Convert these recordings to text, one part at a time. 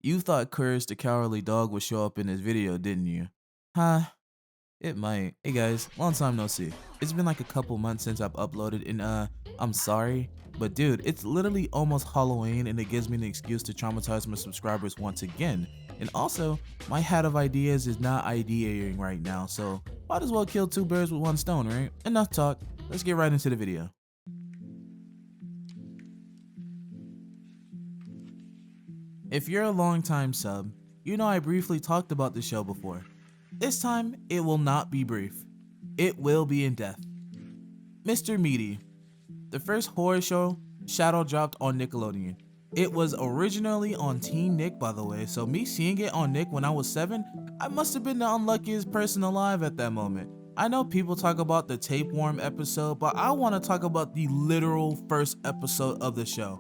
You thought Courage the Cowardly Dog would show up in this video, didn't you? Huh? It might. Hey guys, long time no see. It's been like a couple months since I've uploaded and I'm sorry. But dude, it's literally almost Halloween and it gives me an excuse to traumatize my subscribers once again. And also, my hat of ideas is not ideating right now, so might as well kill two birds with one stone, right? Enough talk, let's get right into the video. If you're a long-time sub, you know I briefly talked about the show before. This time, it will not be brief. It will be in depth. Mr. Meaty, the first horror show shadow dropped on Nickelodeon. It was originally on Teen Nick, by the way, so me seeing it on Nick when I was 7, I must have been the unluckiest person alive at that moment. I know people talk about the tapeworm episode, but I want to talk about the literal first episode of the show.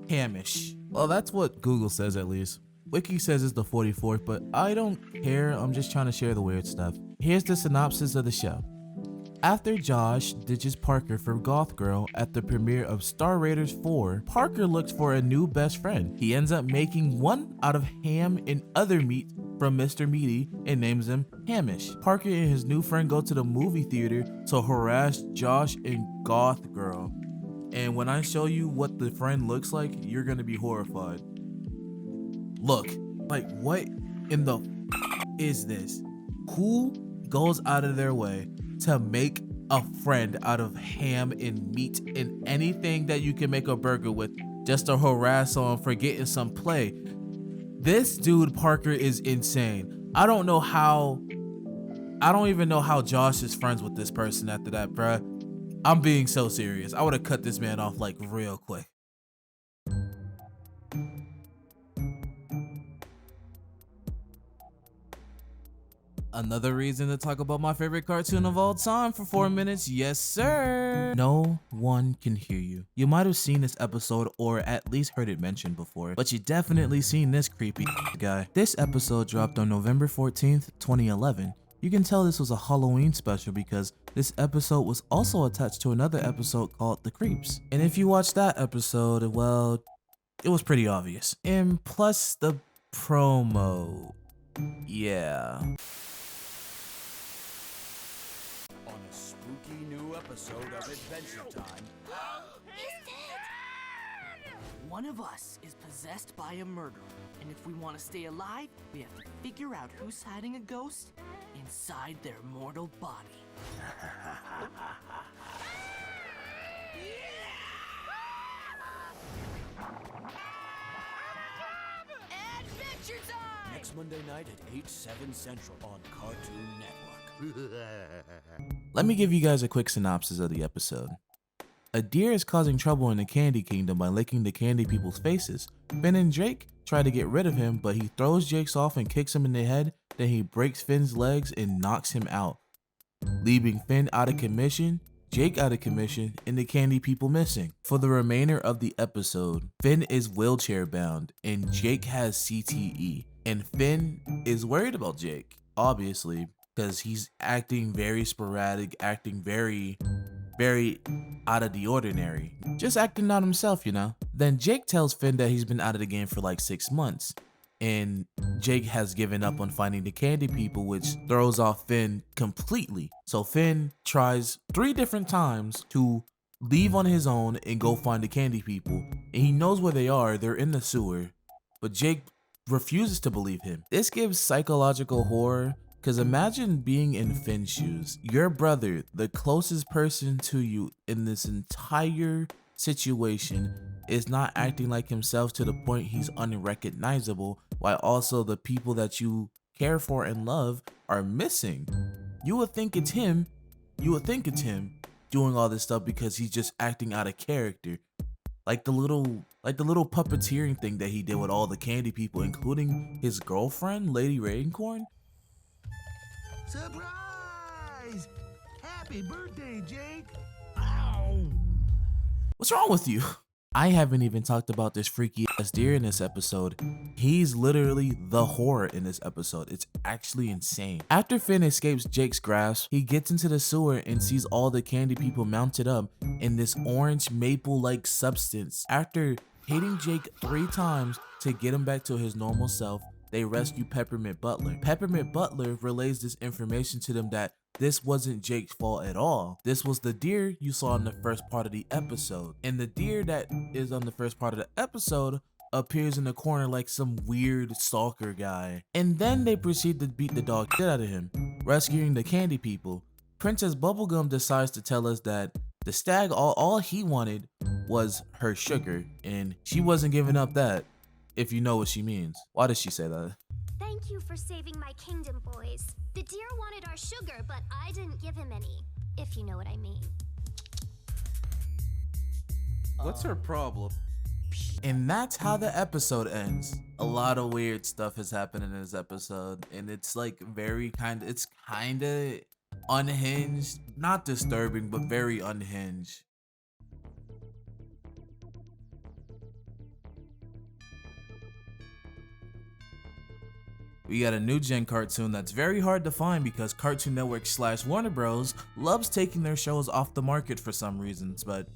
Hamish. Well, that's what Google says at least. Wiki says it's the 44th, but I don't care, I'm just trying to share the weird stuff. Here's the synopsis of the show. After Josh ditches Parker for Goth Girl at the premiere of Star Raiders 4, Parker looks for a new best friend. He ends up making one out of ham and other meat from Mr. Meaty and names him Hamish. Parker and his new friend go to the movie theater to harass Josh and Goth Girl. And when I show you what the friend looks like, you're gonna be horrified. Look, like what in the is this? Who goes out of their way to make a friend out of ham and meat and anything that you can make a burger with just to harass someone for getting some play? This dude Parker is insane. I don't even know how Josh is friends with this person after that, bruh. I'm being so serious. I would have cut this man off like real quick. Another reason to talk about my favorite cartoon of all time for 4 minutes, yes sir! No one can hear you. You might have seen this episode or at least heard it mentioned before, but you definitely seen this creepy guy. This episode dropped on November 14th, 2011. You can tell this was a Halloween special because this episode was also attached to another episode called The Creeps. And if you watch that episode, well, it was pretty obvious. And plus the promo, yeah. On a spooky new episode of Adventure Time. One of us is possessed by a murderer, and if we want to stay alive, we have to figure out who's hiding a ghost inside their mortal body. Adventure Time! Next Monday night at 8/7 Central on Cartoon Network. Let me give you guys a quick synopsis of the episode. A deer is causing trouble in the Candy Kingdom by licking the candy people's faces. Finn and Jake try to get rid of him, but he throws Jake's off and kicks him in the head, then he breaks Finn's legs and knocks him out, leaving Finn out of commission, Jake out of commission, and the candy people missing. For the remainder of the episode, Finn is wheelchair bound and Jake has CTE. And Finn is worried about Jake, obviously, because he's acting very sporadic, acting very out of the ordinary. Just acting not himself, you know? Then Jake tells Finn that he's been out of the game for like 6 months. And Jake has given up on finding the candy people, which throws off Finn completely. So Finn tries 3 different times to leave on his own and go find the candy people. And he knows where they are, they're in the sewer. But Jake refuses to believe him. This gives psychological horror. Because imagine being in Finn's shoes. Your brother, the closest person to you in this entire situation, is not acting like himself to the point he's unrecognizable, while also the people that you care for and love are missing. You would think it's him. Doing all this stuff because he's just acting out of character. Like the little puppeteering thing that he did with all the candy people, including his girlfriend, Lady Raincorn. Surprise! Happy birthday, Jake! Ow! What's wrong with you? I haven't even talked about this freaky ass deer in this episode. He's literally the horror in this episode. It's actually insane. After Finn escapes Jake's grasp, he gets into the sewer and sees all the candy people mounted up in this orange maple-like substance. After hitting Jake 3 times to get him back to his normal self. They rescue Peppermint Butler. Peppermint Butler relays this information to them that this wasn't Jake's fault at all. This was the deer you saw in the first part of the episode. And the deer that is on the first part of the episode appears in the corner like some weird stalker guy. And then they proceed to beat the dog shit out of him, rescuing the candy people. Princess Bubblegum decides to tell us that the stag, all he wanted was her sugar, and she wasn't giving up that, if you know what she means. Why does she say that? Thank you for saving my kingdom, boys. The deer wanted our sugar, but I didn't give him any, if you know what I mean. What's her problem? And that's how the episode ends. A lot of weird stuff has happened in this episode, and it's like it's kind of unhinged. Not disturbing, but very unhinged. We got a new gen cartoon that's very hard to find because Cartoon Network / Warner Bros. Loves taking their shows off the market for some reasons, but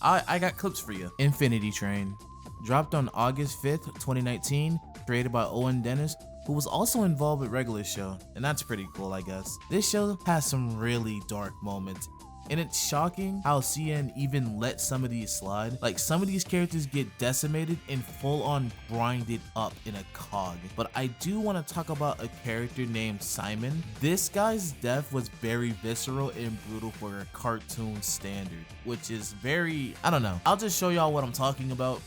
I got clips for you. Infinity Train. Dropped on August 5th, 2019, created by Owen Dennis, who was also involved with regular show, and that's pretty cool, I guess. This show has some really dark moments, and it's shocking how CN even let some of these slide. Like, some of these characters get decimated and full on grinded up in a cog. But I do want to talk about a character named Simon. This guy's death was very visceral and brutal for a cartoon standard, which is very, I don't know. I'll just show y'all what I'm talking about.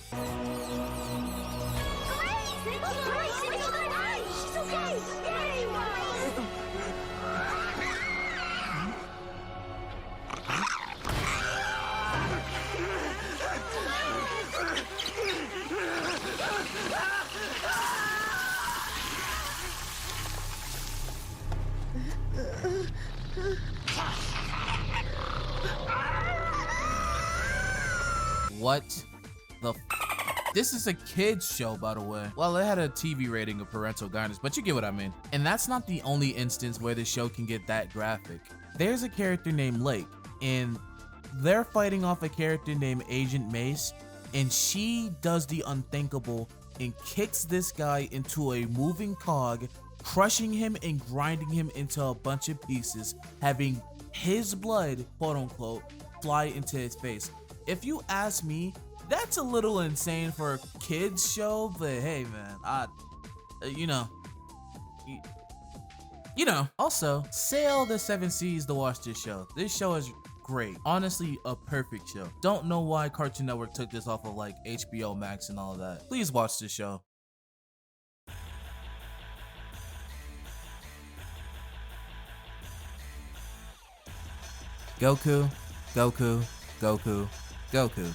What the This is a kid's show, by the way. Well, it had a TV rating of parental guidance, but you get what I mean. And that's not the only instance where the show can get that graphic. There's a character named Lake, and they're fighting off a character named Agent Mace, and she does the unthinkable and kicks this guy into a moving cog, crushing him and grinding him into a bunch of pieces, having his blood, quote unquote, fly into his face. If you ask me, that's a little insane for a kid's show, but hey man, you know. Also, sail the 7 seas to watch this show. This show is great. Honestly, a perfect show. Don't know why Cartoon Network took this off of like HBO Max and all that. Please watch this show. Goku, Goku, Goku, Goku.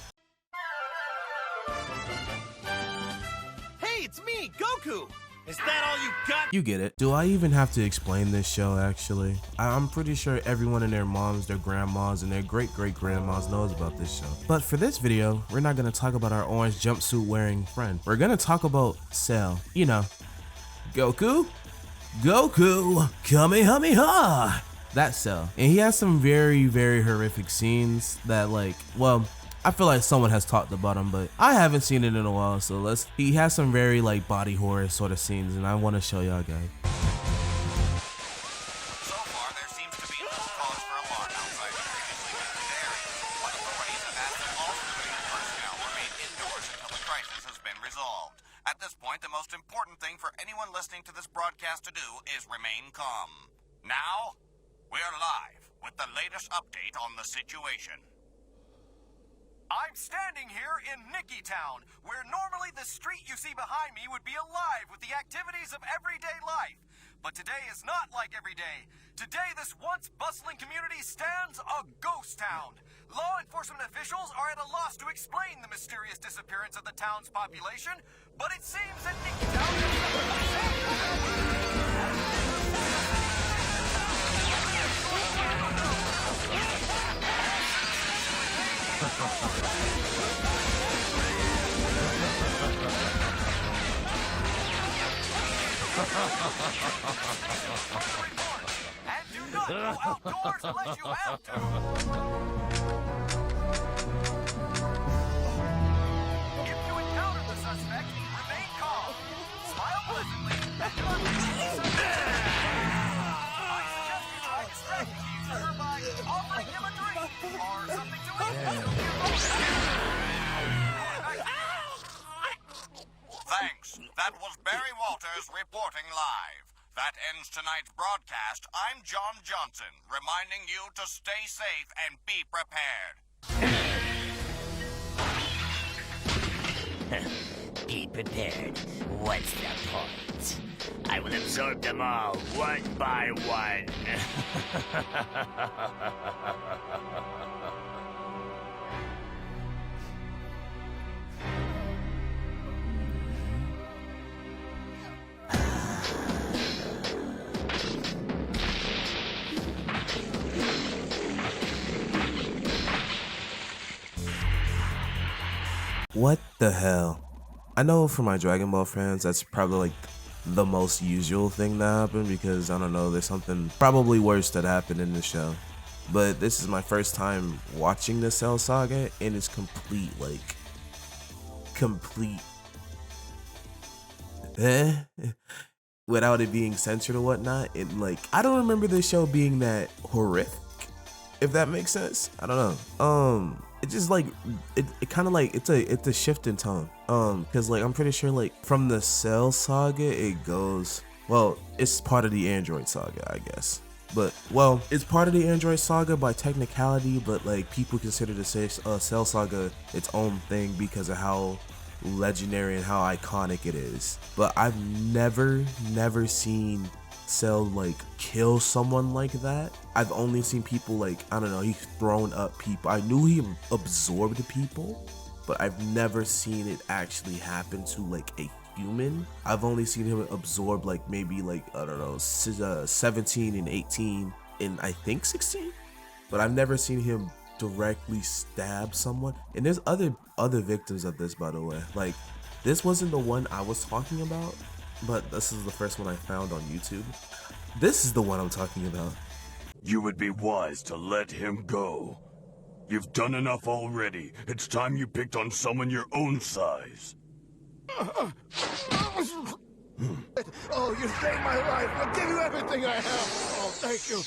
Hey, it's me, Goku! Is that all you got? You get it. Do I even have to explain this show, actually? I'm pretty sure everyone and their moms, their grandmas, and their great-great-grandmas knows about this show. But for this video, we're not gonna talk about our orange jumpsuit wearing friend. We're gonna talk about Cell. You know, Goku? Goku! Kamehameha! That's Cell. And he has some very, very horrific scenes that, like, well, I feel like someone has talked about him, but I haven't seen it in a while, so he has some very like body horror sort of scenes, and I want to show y'all guys. So far, there seems to be little cause for alarm outside the previously mentioned area. But authorities have asked that all civilian personnel remain indoors until the crisis has been resolved. At this point, the most important thing for anyone listening to this broadcast to do is remain calm. Now, we're live with the latest update on the situation. I'm standing here in Nicky Town, where normally the street you see behind me would be alive with the activities of everyday life. But today is not like every day. Today, this once bustling community stands a ghost town. Law enforcement officials are at a loss to explain the mysterious disappearance of the town's population, but it seems that Nicky Town and do not go outdoors unless you have to. If you pleasantly. I suggest you try to strategy sugar by offering him a drink or something to eat. Thanks. That was Barry Walters reporting live. That ends tonight's broadcast. I'm John Johnson, reminding you to stay safe and be prepared. Be prepared. What's the point? I will absorb them all, one by one. What the hell? I know for my Dragon Ball fans, that's probably like the most usual thing that happened because I don't know, there's something probably worse that happened in the show. But this is my first time watching the Cell Saga and it's complete without it being censored or whatnot. And like, I don't remember the show being that horrific, if that makes sense. I don't know. It just like it kind of like it's a shift in tone. Because like I'm pretty sure like from the Cell Saga it goes, well, it's part of the Android Saga, I guess. But well, it's part of the Android Saga by technicality, but like people consider the Cell Saga its own thing because of how legendary and how iconic it is. But I've never seen Cell like kill someone like that. I've only seen people like, I don't know, he's thrown up people. I knew he absorbed people, but I've never seen it actually happen to like a human. I've only seen him absorb like maybe like, I don't know, 17 and 18 and I think 16, but I've never seen him directly stab someone. And there's other victims of this, by the way. Like, this wasn't the one I was talking about, but this is the first one I found on YouTube. This is the one I'm talking about. You would be wise to let him go. You've done enough already. It's time you picked on someone your own size. Oh, you saved my life. I'll give you everything I have. Oh, thank you.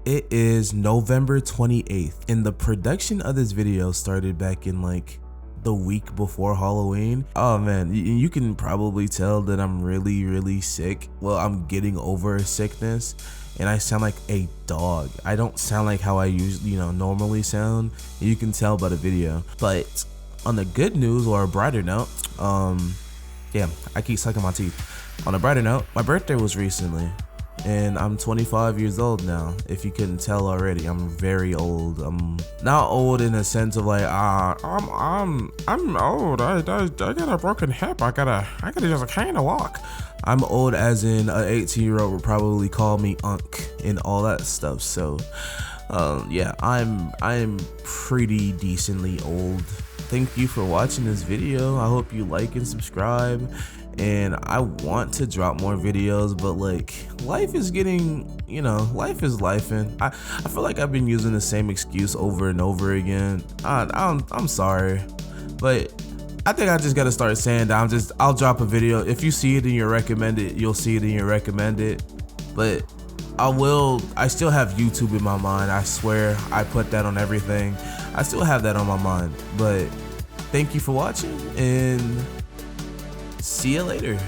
It is November 28th, and the production of this video started back in like the week before Halloween. Oh man, you can probably tell that I'm really sick. Well, I'm getting over a sickness, and I sound like a dog. I don't sound like how I usually, normally sound. You can tell by the video. But on the good news, or a brighter note, yeah, I keep sucking my teeth. On a brighter note, my birthday was recently. And I'm 25 years old now. If you couldn't tell already, I'm very old. I'm not old in a sense of like, I'm old. I got a broken hip. I gotta just kind of walk. I'm old as in an 18-year-old would probably call me Unk and all that stuff. So, yeah, I'm pretty decently old. Thank you for watching this video. I hope you like and subscribe. And I want to drop more videos, but like life is getting, life is lifing. I feel like I've been using the same excuse over and over again. I'm sorry, but I think I just gotta start saying that I'll drop a video. If you see it in your recommended, you'll see it in your recommended. But I still have YouTube in my mind. I swear I put that on everything. I still have that on my mind. But thank you for watching, and see you later.